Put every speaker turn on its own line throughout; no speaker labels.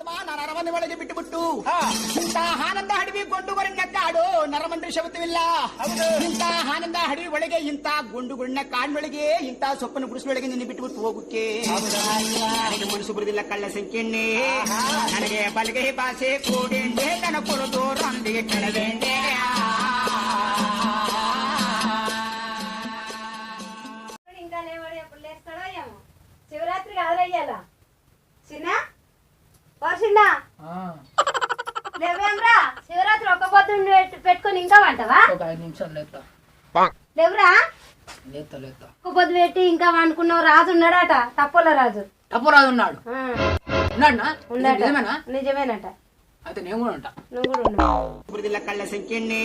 ನರಮಂದಿ ಒಳಗೆ ಬಿಟ್ಟುಬಿಟ್ಟು ಇಂಥ ಆನಂದ ಹಡವಿ ಗೊಂಡುಗೊರನ್ನ ಕಾಡು ನರಮಂದಿ ಶಬ್ದವಿಲ್ಲ. ಇಂಥ ಆನಂದ ಹಡವಿ ಒಳಗೆ ಇಂಥ ಗುಂಡುಗುಣ್ಣ ಕಾಡಿನೊಳಗೆ ಇಂಥ ಸೊಪ್ಪನ ಗುಡಿಸಲೊಳಗೆ ನಿನ್ನ ಬಿಟ್ಟುಬಿಟ್ಟು ಹೋಗುಕ್ಕೆ ನನಗೆ ಮನಸ್ಸು ಬರುದಿಲ್ಲ. ಕಳ್ಳ ಸಂಖ್ಯೆಣ್ಣೆ ನನಗೆ ಬಲಗೈ ಭಾಷೆ ಕೂಡೆಂಡೆ ತನ ಕೊಡದು ರಂದಿಗೆ ಕೆಳವೆಂಡೆ.
ఇంకా లేవాడు ఎప్పుడు లేస్తాడో ఏమో. శివరాత్రి కాదయ్యాలా చిన్న చిన్న లేవేమ్రా శివరాత్రి ఒక్క పొద్దు పెట్టుకొని ఇంకా వంటవా?
ఒక 5 నిమిషాలు లేతా
లేవురా
లేతా లేతా.
ఒక్క పొద్దు పెట్టి ఇంకా వండుకున్నావు. రాజు ఉన్నాడట, తప్పుల రాజు.
తప్పురాజు ఉన్నాడు
ఉన్నాడట. నిజమేనట.
అయితే నేను కూడా ఉంటా.
నువ్వు కూడా ఉన్నావు.
ಬರುದಿಲ್ಲ ಕಳ್ಳ ಸಂಖ್ಯೆಣ್ಣೆ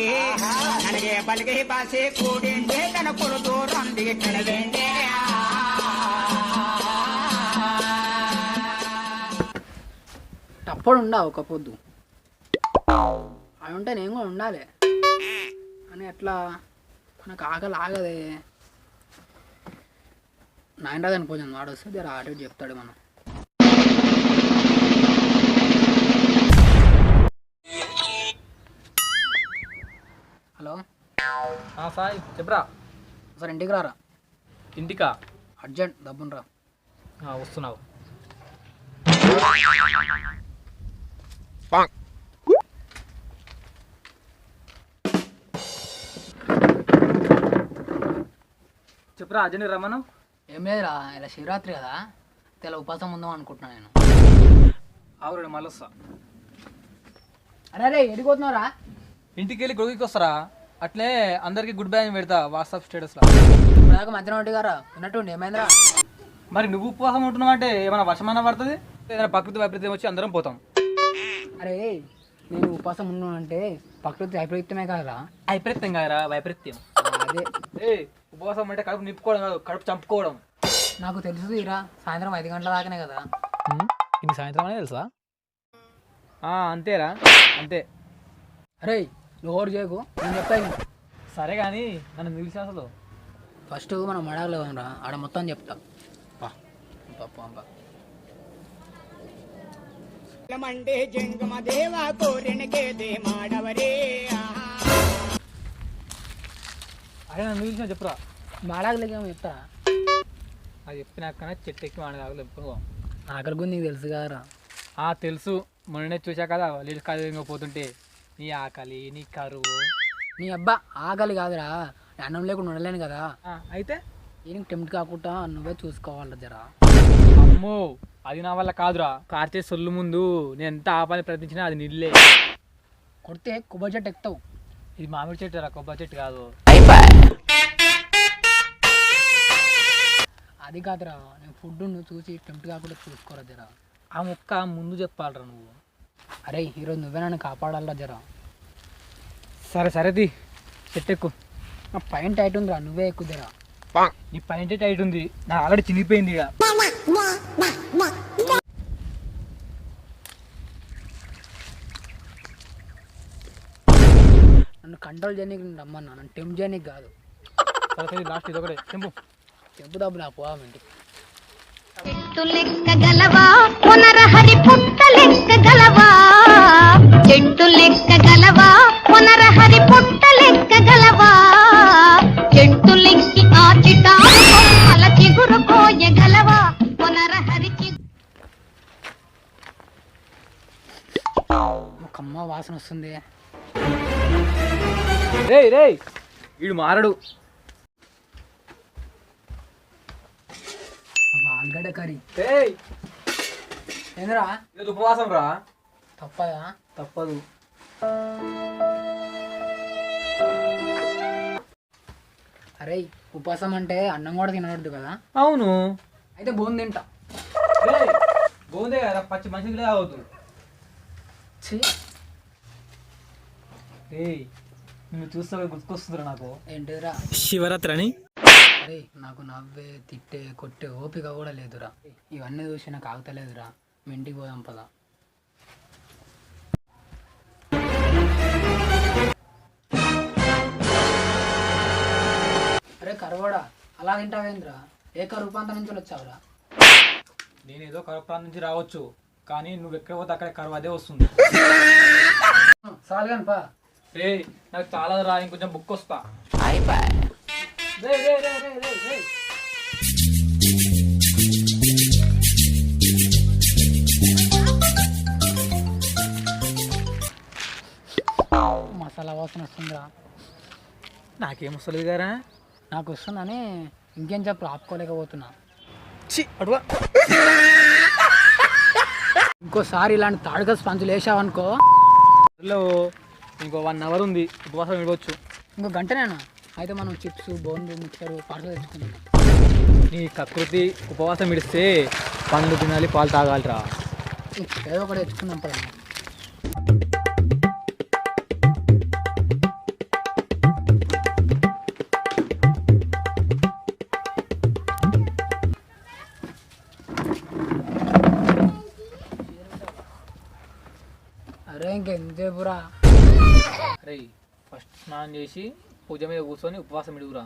ನನಗೆ ಬಲಗೈ ಭಾಷೆ ಕೂಡೆಂಡೆ ತನ ಕೊಡದು ರಂದಿಗೆ ಕೆಳವೆಂಡೆ.
తప్పుడు ఉండా ఒక పొద్దు అవి ఉంటే నేను కూడా ఉండాలి అని ఎట్లా నాకు ఆకలి ఆగదే. నాయన రాదని పోయాను వాడు వస్తే జర అటు చెప్తాడు మనం. హలో
సాయి చెప్పరా.
సార్ ఇంటికి రారా.
ఇంటికా?
అర్జెంట్ డబ్బును రా.
వస్తున్నావు. చెప్పరా అజని రమ్మను.
ఏం లేదురా, ఇలా శివరాత్రి కదా, ఇలా ఉపాసం ఉందాం అనుకుంటున్నా నేను.
ఆవురు మళ్ళీ వస్తా.
అరే అరే ఎడిపోతున్నారా?
ఇంటికి వెళ్ళి గొడుగుకి వస్తారా? అట్లే అందరికి గుడ్ బై అని పెడతా వాట్సాప్ స్టేటస్లో.
నాకు మధ్యాహ్నం ఒకటి గారా ఉన్నట్టుండి ఏమైందిరా?
మరి నువ్వు ఉపవాసం ఉంటున్నావు అంటే ఏమైనా వర్షమైనా పడుతుంది, ఏదైనా ప్రకృతి వైపరీత్యం వచ్చి అందరం పోతాం.
అరే నేను ఉపాసం ఉన్నాను అంటే ప్రకృతి వైపరీత్యమే కాదురా.
వైపరీత్యం కాదురా, వైపరీత్యం.
అదే
ఉపవాసం అంటే కడుపు నింపుకోవడం కాదు, కడుపు చంపుకోవడం.
నాకు తెలుసు తీరా, సాయంత్రం 5 గంటల దాకానే కదా.
ఇది సాయంత్రం అనే తెలుసా? అంతేరా, అంతే.
అరే నువ్వు ఓడి చేయకు, నేను చెప్తాను.
సరే కానీ నన్ను నిలిచి అసలు
ఫస్ట్ మనం మడాలో రా, ఆడ మొత్తం చెప్తా.
ಮಂಡೆ ಜಂಗಮ ದೇವ ಕೋರೆನಗೆ ದೇ ಮಾಡವರೇ.
అరే నన్ను నిలిచిన చెప్పురా.
మాడాగలేకేమో చెప్తా.
అది చెప్పినాక చెట్టు ఎక్కి మాడదాగలు చెప్పుకో.
ఆకలి గురించి నీకు తెలుసు కదరా.
తెలుసు, మొన్ననే చూసా కదా లీడ్స్ కాదు పోతుంటే. నీ ఆకలి, నీ కరువు.
నీ అబ్బా ఆకలి కాదురా, అన్నం లేకుండా ఉండలేను కదా.
అయితే
ఈయనకి టెంప్ట్ కాకుండా నువ్వే చూసుకోవాలి జరా.
అమ్మో అది నా వల్ల కాదురా. కార్చే సొల్లు ముందు నేను ఎంత ఆపాలని ప్రయత్నించినా అది నిల్లే.
కొడితే కొబ్బరి చెట్టు ఎక్కుతావు.
ఇది మామిడి చెట్టు రా, కొబ్బరి చెట్టు కాదు.
అది కాదురా, నేను ఫుడ్ నువ్వు చూసి టెంప్ట్ కాకుండా చూసుకోరా జరా.
ఆ మొక్క ముందు చెప్పాలరా నువ్వు.
అరే ఈరోజు నువ్వే నన్ను కాపాడాలరా జరా.
సరే సరేది, చెట్టు ఎక్కు.
నా పైన టైట్ ఉందిరా, నువ్వే ఎక్కువ జరా.
నీ పైన టైట్ ఉంది, నా ఆల్రెడీ చినిగిపోయింది. ఇక
నన్ను కంట్రోల్ చేయడానికి నేను రమ్మన్నా, నన్ను టెంప్ చేయడానికి కాదు.
సరే లాస్ట్ ఇది ఒకటే చెంపు.
చెప్పు డబ్బు నా పోవా ఇంటికి.
చెట్టు లెక్క గలవా పునరహరి పుట్ట లెక్క గలవా, చెట్టు లెక్క గలవా పునరహరి పుట్ట లెక్క గలవా, చెట్టు లెక్కి ఆ చిటారు కొమ్మల చిగురు కోయగలవా పునరహరి
కమ్మ వాసన వస్తుంది.
రేయ్ రేయ్ వీడు మారడు.
ఆలుగడ్డ కర్రీ
రేయ్
ఏందిరా?
ఇది ఉపవాసం రా.
తప్పదా?
తప్పదు.
అరే ఉపవాసం అంటే అన్నం కూడా తినకూడదు కదా.
అవును.
అయితే బోన్ తింటా.
బోందే కదా, పచ్చి మనిషికి అవుతుంది. రేయ్ నువ్వు చూస్తే గుర్తుకొస్తుందిరా నాకు.
ఏంటిదిరా?
శివరాత్రి అని.
అరే నాకు నవ్వే తిట్టే కొట్టే ఓపిక కూడా లేదురా. ఇవన్నీ చూసి నాకు ఆగుతలేదురా. మీ ఇంటికి పోదాం పదా. అరే కరవాడా అలా తింటావేంద్రా? ఏక రూపాంతరం నుంచి వచ్చావురా?
నేనేదో కరప్రాంతం నుంచి రావచ్చు, కానీ నువ్వు ఎక్కడ పోతే అక్కడ కరువు అదే వస్తుంది.
చాలు కానీ పా.
రే నాకు చాలా రా, ఇంకొంచెం బుక్ వస్తా.
మసాలా వాసన వస్తుందిరా.
నాకేం వస్తలేదు గారా.
నాకు వస్తుందని ఇంకేం చెప్పు ఆపుకోలేకపోతున్నా.
అడువా.
ఇంకోసారి ఇలాంటి తాడుగా స్పంజులు వేసావనుకో,
ఇంకో 1 అవర్ ఉంది, ఉపవాసం విడవచ్చు.
ఇంకో గంటనేనా? అయితే మనం చిప్స్, బోన్లు, మిక్చర్ పార్సల్ తెచ్చుకుందాం.
నీ కకృతి ఉపవాసం విడిస్తే పండ్లు తినాలి, పాలు తాగాలిరా.
ఏదో ఒకటి తెచ్చుకుందాం పద. అరే ఇంకెంతసేపురా?
అరే ఫస్ట్ స్నానం చేసి పూజ మీద కూర్చొని ఉపవాసం విడుగురా.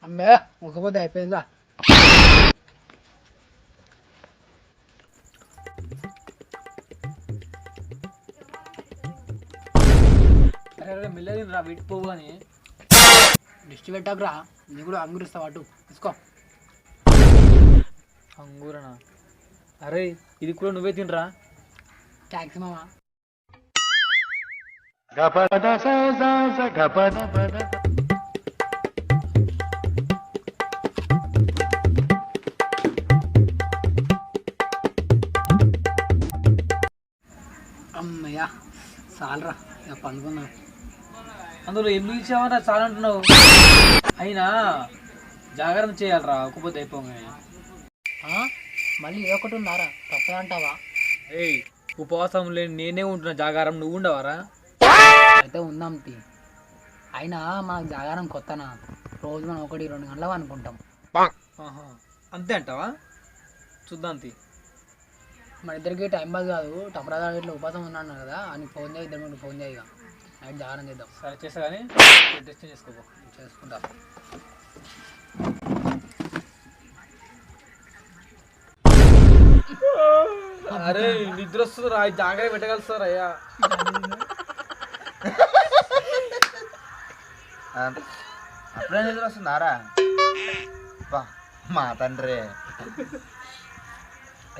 అమ్మే ఒకపోతే అయిపోయిందా?
మెల్లది రా, వీటికి పోవు అని.
దిష్టి పెట్టకురా, నీ కూడా అంగురిస్తావు అటు తీసుకో.
అంగూరనా? అరే ఇది కూడా నువ్వే తినరా.
ట్యాక్సీ మామా. అమ్మయ్యా చాలరా, ఇక పండుకున్నాం.
అందులో ఎందుకు ఇచ్చావరా చాలా అంటున్నావు? అయినా జాగ్రత్త చేయాలరా, ఒకపోతే అయిపోగానే.
మళ్ళీ ఏదో ఒకటి ఉందారా, తప్పదంటావా?
ఏయ్ ఉపవాసం లేని నేనే ఉంటున్నా, జాగారం నువ్వు ఉండవారా?
అయితే ఉందాం తి. అయినా మనకు జాగారం కొత్తనా, రోజు మనం 1-2 గంటలు అనుకుంటాం.
ఆహా, అంతే అంటావా? చూద్దాం తీ.
మన ఇద్దరికి టైం పాస్ కాదు. టపరాదా ఇట్లా ఉపాసం ఉన్నాను కదా అని ఫోన్ చేయి, ఇద్దరు ఫోన్ చేయగా నైట్ జాగారం చేద్దాం.
సరే చేస్తా కానీ టెస్ట్ చేసుకోపో.
చేసుకుంటా.
అరే నిద్ర వస్తుంది రా, జాగ్రత్త పెట్టగలుగుతారు అయ్యా.
అప్పుడే నిద్ర వస్తుందారా? మా తండ్రి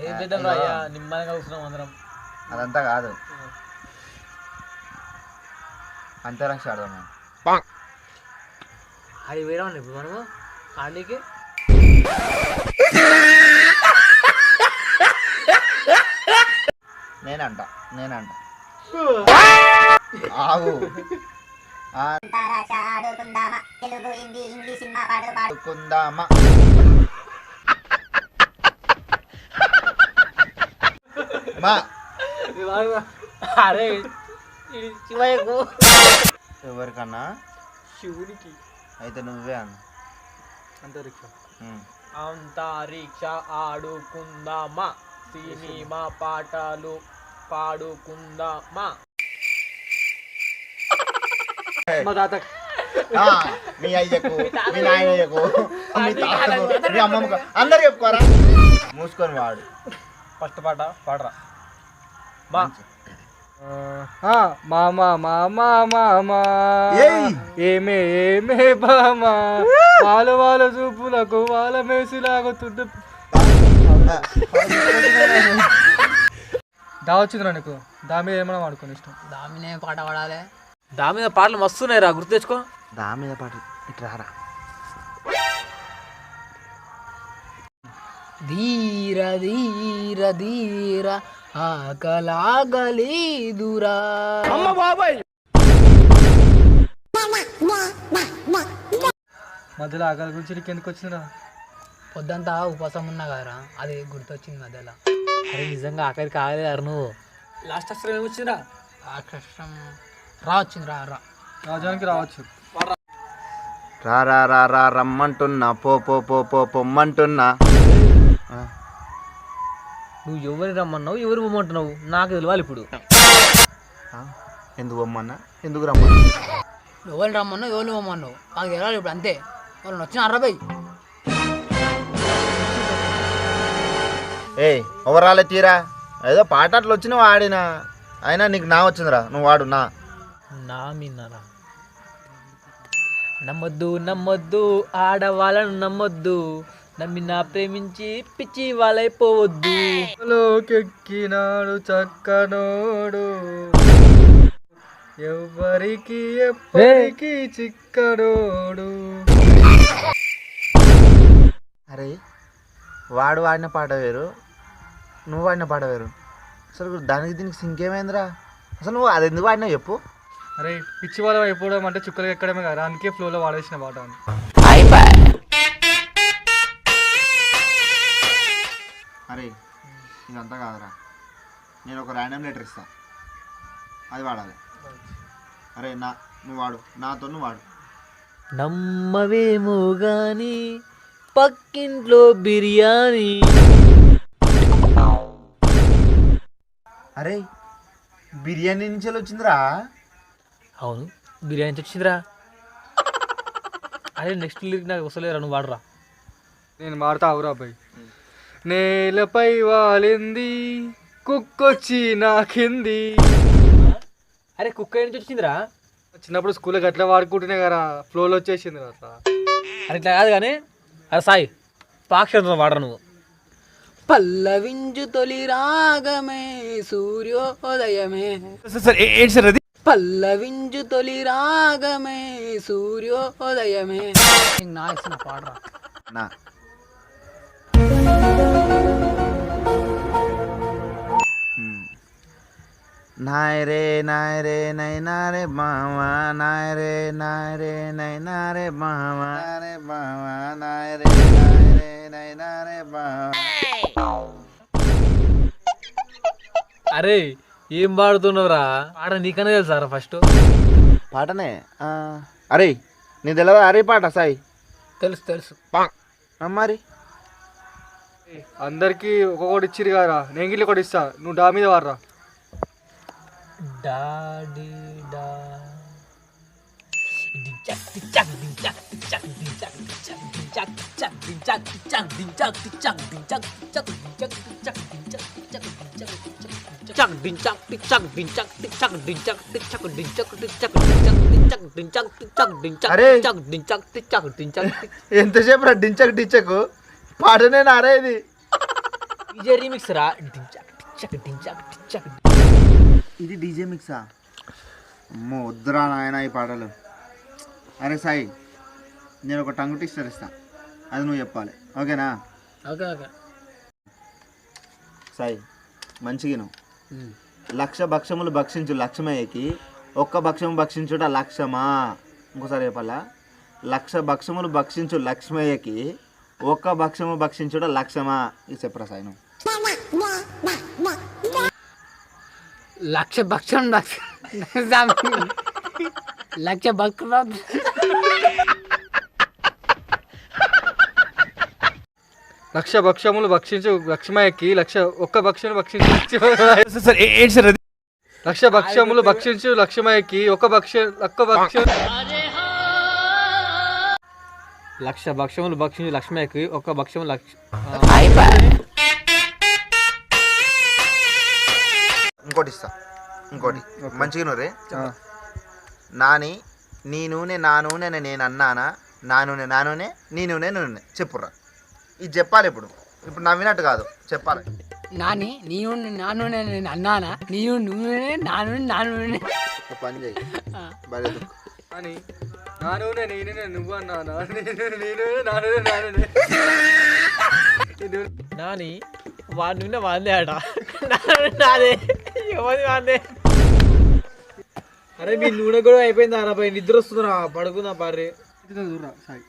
ఏం చేద్దాం రా అయ్యా, నిమ్మలంగా కూర్చున్నాం అందరం.
అదంతా కాదు, అంతరాక్ష ఆడదాం.
అది వేరే ఇప్పుడు మనము ఆడికి
నేనంట ఆగు. ఆడుకుందామా మా
అరే శివయ్యకు
ఎవరికన్నా
శివునికి
అయితే నువ్వే అన్న
అంతరిక్ష
ఉమ్.
అంతరిక్ష ఆడుకుందామా సినిమా పాటలు పాడుకుందామా మా తాత
ఆ, మీ అయ్యకు మీ నాయనయ్యకు మీ తాతకు మీ అమ్మమ్మకు అందరు చెప్పుకోరా మూసుకొని వాడు
ఫస్ట్ పాట పాడరా మా
మామా మామా మామా
ఏయ్!
ఏమే ఏమే బామా వాళ్ళ వాళ్ళ చూపులకు వాళ్ళ మేసిలాగుతుంటే దా వచ్చిందిరా నీకు దా మీద ఏమన్నా వాడుకొని ఇష్టం
దామినే పాట పాడాలి.
దాని మీద పాటలు మస్తున్నాయి రా గుర్తు తెచ్చుకో.
దా మీద పాటు ఇటు రారా
ధీర ధీర ధీర ఆకలాగలి దూరా
మధ్యలో ఆకలి గురించి నీకు ఎందుకు వచ్చిందిరా
పొద్దంతా ఉపవాసం ఉన్నా కదరా, అది గుర్తొచ్చింది మధ్యలో. అరే నిజంగా ఆఖరికి కాగలేరు నువ్వు.
లాస్ట్ అక్షరం ఏమొచ్చిందిరా?
ఆ కష్టం రా వచ్చింది రా రా.
రాజానికి రావచ్చు
రా రా రా రా రమ్మంటున్నా పో పో పో పో పొమ్మంటున్నా ఆ,
నువ్వు ఎవరిని రమ్మన్నావు ఎవరు పొమ్మంటున్నావు నాకు తెలియాలి ఇప్పుడు.
ఆ, ఎందుకు పొమ్మన్నా ఎందుకు రమ్మన్నా
ఎవరు రమ్మన్నావు ఎవరు పోమన్నావు నాకు వెళ్ళాలి ఇప్పుడు అంతే. వాళ్ళు వచ్చిన అర్రబై
ఏయ్ ఓవరాలే తీరా ఏదో పాట అట్లా వచ్చినావు ఆడినా అయినా నీకు నా వచ్చిందిరా నువ్వు వాడు నా
నా మీన్నారా నమ్మొద్దు నమ్మొద్దు ఆడవాళ్ళను నమ్మొద్దు, నమ్మినా ప్రేమించి పిచ్చి వాళ్ళైపోవద్దు.
లోకెక్కినాడు చక్కనోడు ఎవ్వరికి ఎప్పటికీ చిక్కనోడు.
అరే వాడు వాడిన పాట వేరు నువ్వు వాడిన పాట వేరు అసలు దానికి దీనికి సింక్ ఏమైందిరా అసలు నువ్వు అది ఎందుకు వాడినావు చెప్పు
అరే పిచ్చి వాళ్ళ అయిపోవడం అంటే చుక్కలు ఎక్కడమే కదా, అందుకే ఫ్లోలో వాడేసిన పాట అని.
అరే ఇదంతా కాదురా నేను ఒక ర్యాండమ్ లెటర్ ఇస్తా అది వాడాలి. అరే నువ్వు వాడు నాతో నువ్వు వాడు.
నమ్మవేమో గాని పక్కింట్లో బిర్యానీ.
అరే బిర్యానీ నుంచి వచ్చిందిరా
అవును బిర్యానీ తెచ్చిందిరా. అదే నెక్స్ట్ లిరిక్ నాకు వస్తలేరా, నువ్వు వాడరా.
నేను మారుతా అవురా అబ్బాయి. నేలపై వాలింది కుక్కొచ్చి నాకింది.
అరే కుక్క నుంచి వచ్చిందిరా.
చిన్నప్పుడు స్కూల్లో గట్లా వాడుకుంటున్నా కదా ఫ్లోలో వచ్చేసింది అట్లా.
అరే ఇట్లా కాదు కానీ అరే సాయి పాక్షరం వాడరా నువ్వు.
పల్లవించు తొలి రాగమే సూర్యోదయమే,
ఏంటి సార్ అది?
పల్లవించు తొలి రాగమే సూర్యోదయమే. నీకు నా ఇచ్చిన పాడరా.
నా నాయ్ రే నైనా రే బావా నాయ్ రే నైనా రే బావా రే బావా నాయ్ రే నైనా రే బావా.
అరే ఏం పాడుతున్నావురా? పాట నీకనే తెలుసారా ఫస్ట్?
పాటనే అరే నీ తెలియదా అరే పాట సాయి
తెలుసు తెలుసు.
మరి
అందరికి ఒక్కొక్కటి ఇచ్చిరు కదా, నేను గిట్ల ఒకటి ఇస్తా, నువ్వు డా మీద వాడరా.
డాడీ డా డించక్ టిచక్ డించక్ టిచక్ డించక్ టిచక్ డించక్ టిచక్ డించక్ టిచక్ డించక్ టిచక్ డించక్ టిచక్ డించక్ టిచక్ డించక్ టిచక్ డించక్ డించక్ టిచక్ డించక్ టిచక్ డించక్ టిచక్ డించక్ టిచక్ డించక్ టిచక్ డించక్ డించక్
అరే!
టిచక్ డించక్ టిచక్ డించక్
ఎంతసేపు రా డించక్ డించక్ పాటనే నారే ఇది
డీజే రీమిక్స్ రా. డించక్ టిచక్ డించక్ టిచక్
ఇది డీజే మిక్సా అమ్మో వద్దురా నాయన ఈ పాటలు. అరే సాయి నేను ఒక టంగు టిక్స్టర్ ఇస్తా అది నువ్వు చెప్పాలి ఓకేనా.
Okay okay.
సాయి మంచిగా నువ్వు లక్ష భక్షములు భక్షించు లక్ష్మయ్యకి ఒక్క భక్షము భక్షించుట లక్షమా. ఇంకోసారి చెప్పాలా లక్ష భక్షములు భక్షించు లక్ష్మయ్యకి ఒక్క భక్షము భక్షించుట లక్షమా. ఇది చెప్పరా సాయి నువ్వు.
లక్ష భక్షం లక్ష భక్షం
లక్ష భక్షములు భక్షించు లక్ష్మయ్యకి ఒక్క భక్షను భక్షించు లక్ష భక్షములు భక్షించు లక్ష్మయ్యకి ఒక్క
లక్ష భక్షములు భక్షించు లక్ష్మయ్యకి ఒక భక్షము
ఇంకోటి ఇస్తా ఇంకోటి మంచిగా రే నాని నీ నూనె నా నూనె నేను అన్నానా నా నూనె నీ నూనె నూనె చెప్పురా ఇది చెప్పాలి ఇప్పుడు నవ్వినట్టు కాదు చెప్పాలి
నాని నీవు నాను నేను అన్నానా నీవు నువ్వే నాను
ఒక పని చేయి బాగా
అని నా నూనె నేనే నువ్వు అన్నానా
నాని వాడి నూనె వాందే ఆడ నాదే ఎవరి వాందే. అరే మీ నూనె కూడా అయిపోయింది అరవై నిద్ర వస్తుందిరా పడుకుందా పారి
సాయి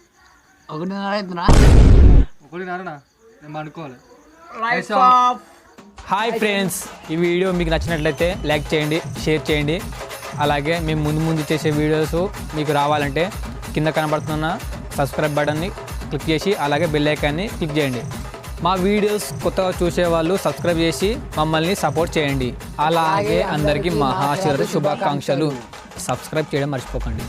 ఒకటి
నేను అనుకోవాలి.
హాయ్ ఫ్రెండ్స్, ఈ వీడియో మీకు నచ్చినట్లయితే లైక్ చేయండి, షేర్ చేయండి. అలాగే మేము ముందు చేసే వీడియోస్ మీకు రావాలంటే కింద కనబడుతున్న సబ్స్క్రైబ్ బటన్ని క్లిక్ చేసి అలాగే బెల్ ఐకాన్ని క్లిక్ చేయండి. మా వీడియోస్ కొత్తగా చూసేవాళ్ళు సబ్స్క్రైబ్ చేసి మమ్మల్ని సపోర్ట్ చేయండి. అలాగే అందరికీ మహాశివరాత్రి శుభాకాంక్షలు. సబ్స్క్రైబ్ చేయడం మర్చిపోకండి.